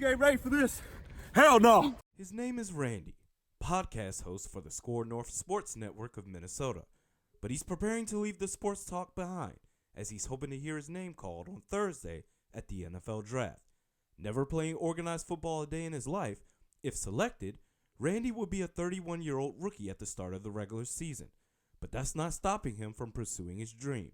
ain't ready for this. Hell no. His name is Randy, podcast host for the Score North Sports Network of Minnesota. But he's preparing to leave the sports talk behind, as he's hoping to hear his name called on Thursday at the NFL Draft. Never playing organized football a day in his life, if selected, Randy would be a 31-year-old rookie at the start of the regular season. But that's not stopping him from pursuing his dream.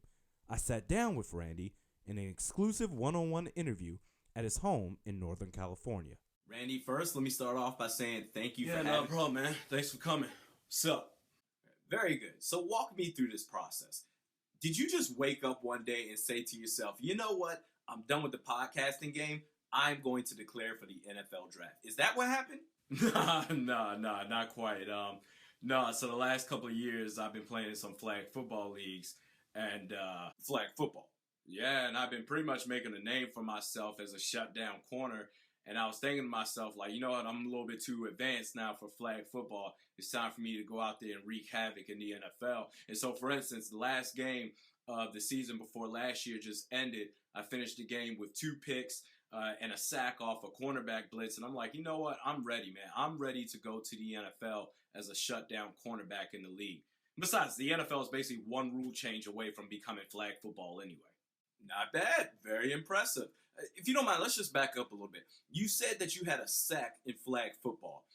I sat down with Randy in an exclusive one-on-one interview at his home in Northern California. Randy, first, let me start off by saying thank you for having me. Yeah, no problem, man. Thanks for coming. What's up? Very good. So walk me through this process. Did you just wake up one day and say to yourself, you know what? I'm done with the podcasting game. I'm going to declare for the NFL draft. Is that what happened? Nah, not quite. So the last couple of years I've been playing in some flag football leagues and Flag football. yeah, and I've been pretty much making a name for myself as a shutdown corner. And I was thinking to myself, like, you know what, I'm a little bit too advanced now for flag football. It's time for me to go out there and wreak havoc in the NFL. And so, for instance, the last game of the season before last year just ended. I finished the game with 2 picks and a sack off a cornerback blitz. And I'm like, you know what, I'm ready, man. I'm ready to go to the NFL as a shutdown cornerback in the league. Besides, the NFL is basically one rule change away from becoming flag football anyway. Not bad. Very impressive. If you don't mind, let's just back up a little bit. You said that you had a sack in flag football.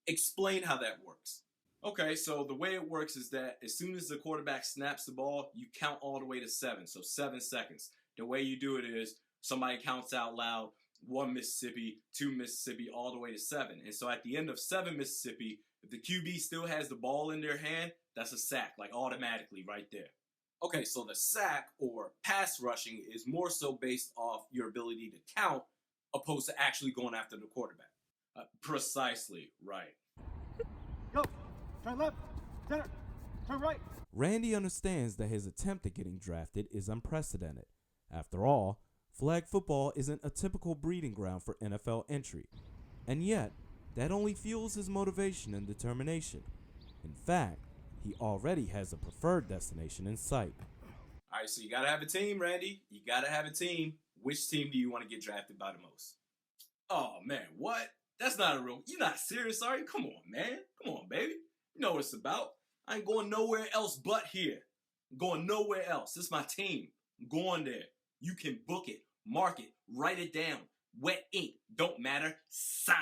Explain how that works. Okay, so the way it works is that as soon as the quarterback snaps the ball, you count all the way to 7, so 7 seconds. The way you do it is somebody counts out loud, 1 Mississippi, 2 Mississippi, all the way to 7. And so at the end of 7 Mississippi, if the QB still has the ball in their hand, that's a sack, like automatically right there. Okay, so the sack or pass rushing is more so based off your ability to count opposed to actually going after the quarterback. Precisely, right. Go. Turn left. Center. Turn right. Randy understands that his attempt at getting drafted is unprecedented. After all, flag football isn't a typical breeding ground for NFL entry. And yet, that only fuels his motivation and determination. In fact, he already has a preferred destination in sight. All right, so you got to have a team, Randy. You got to have a team. Which team do you want to get drafted by the most? Oh, man, what? That's not a real... You're not serious, are you? Come on, man. Come on, baby. You know what it's about. I ain't going nowhere else but here. I'm going nowhere else. This is my team. I'm going there. You can book it, mark it, write it down. Wet ink. Don't matter. Sign.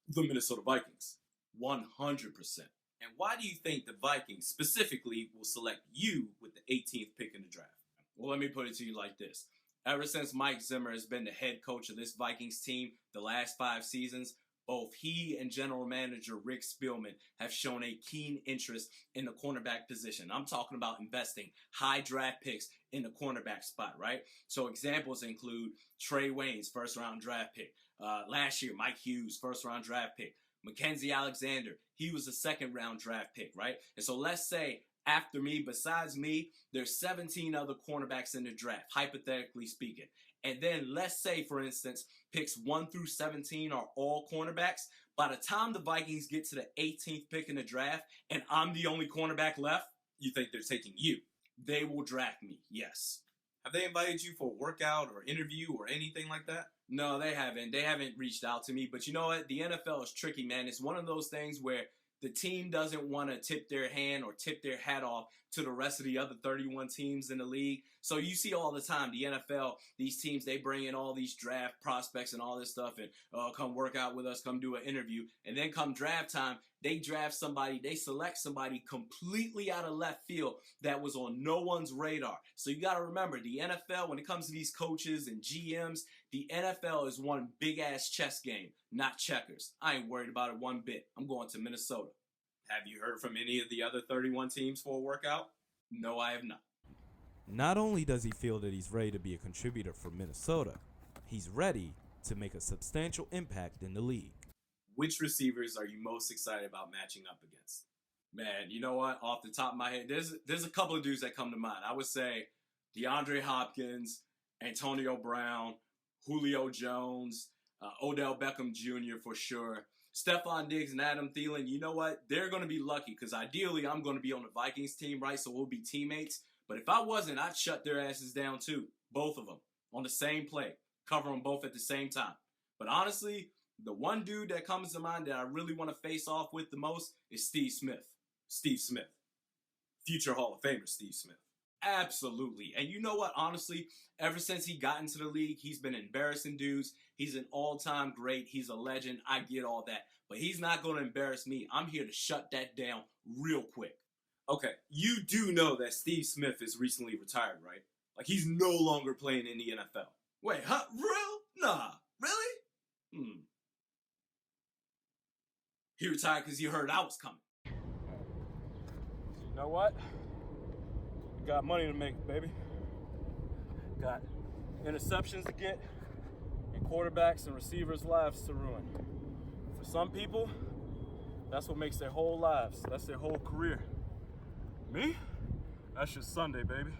The Minnesota Vikings. 100%. And why do you think the Vikings specifically will select you with the 18th pick in the draft? Well, let me put it to you like this. Ever since Mike Zimmer has been the head coach of this Vikings team the last 5 seasons, both he and general manager Rick Spielman have shown a keen interest in the cornerback position. I'm talking about investing high draft picks in the cornerback spot, right? So examples include Trey Waynes, first-round draft pick. Last year, Mike Hughes, first-round draft pick. Mackenzie Alexander, he was a second-round draft pick, right? And so let's say after me, besides me, there's 17 other cornerbacks in the draft, hypothetically speaking. And then let's say, for instance, picks 1 through 17 are all cornerbacks. By the time the Vikings get to the 18th pick in the draft and I'm the only cornerback left, You think they're taking you? they will draft me, yes. Have they invited you for a workout or interview or anything like that? No, they haven't. They haven't reached out to me. But you know what? The NFL is tricky, man. It's one of those things where the team doesn't want to tip their hand or tip their hat off to the rest of the other 31 teams in the league. So you see all the time, the NFL, these teams, they bring in all these draft prospects and all this stuff and come work out with us, come do an interview. And then come draft time, they draft somebody, they select somebody completely out of left field that was on no one's radar. So you got to remember, the NFL, when it comes to these coaches and GMs, the NFL is one big-ass chess game, not checkers. I ain't worried about it one bit. I'm going to Minnesota. Have you heard from any of the other 31 teams for a workout? No, I have not. Not only does he feel that he's ready to be a contributor for Minnesota, he's ready to make a substantial impact in the league. Which receivers are you most excited about matching up against? Man, you know what? Off the top of my head, there's a couple of dudes that come to mind. I would say DeAndre Hopkins, Antonio Brown, Julio Jones, Odell Beckham Jr. for sure. Stephon Diggs and Adam Thielen, you know what? They're going to be lucky because ideally I'm going to be on the Vikings team, right? So we'll be teammates. But if I wasn't, I'd shut their asses down too. Both of them on the same play. Cover them both at the same time. But honestly, the one dude that comes to mind that I really want to face off with the most is Steve Smith. Steve Smith. Future Hall of Famer Steve Smith. Absolutely. And you know what? Honestly, ever since he got into the league, he's been embarrassing dudes. He's an all-time great. He's a legend. I get all that. But he's not going to embarrass me. I'm here to shut that down real quick. Okay, you do know that Steve Smith is recently retired, right? Like, he's no longer playing in the NFL. Wait, huh? Real? Nah. Really? He retired because he heard I was coming. You know what? Got money to make, baby. Got interceptions to get and quarterbacks and receivers' lives to ruin. For some people, that's what makes their whole lives. That's their whole career. Me? That's just Sunday, baby.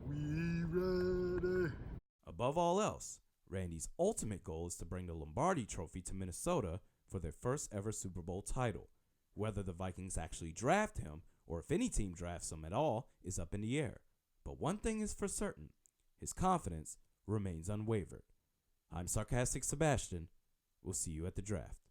We ready. Above all else, Randy's ultimate goal is to bring the Lombardi Trophy to Minnesota for their first ever Super Bowl title. Whether the Vikings actually draft him or if any team drafts him at all is up in the air. But one thing is for certain, his confidence remains unwavered. I'm Sarcastic Sebastian. We'll see you at the draft.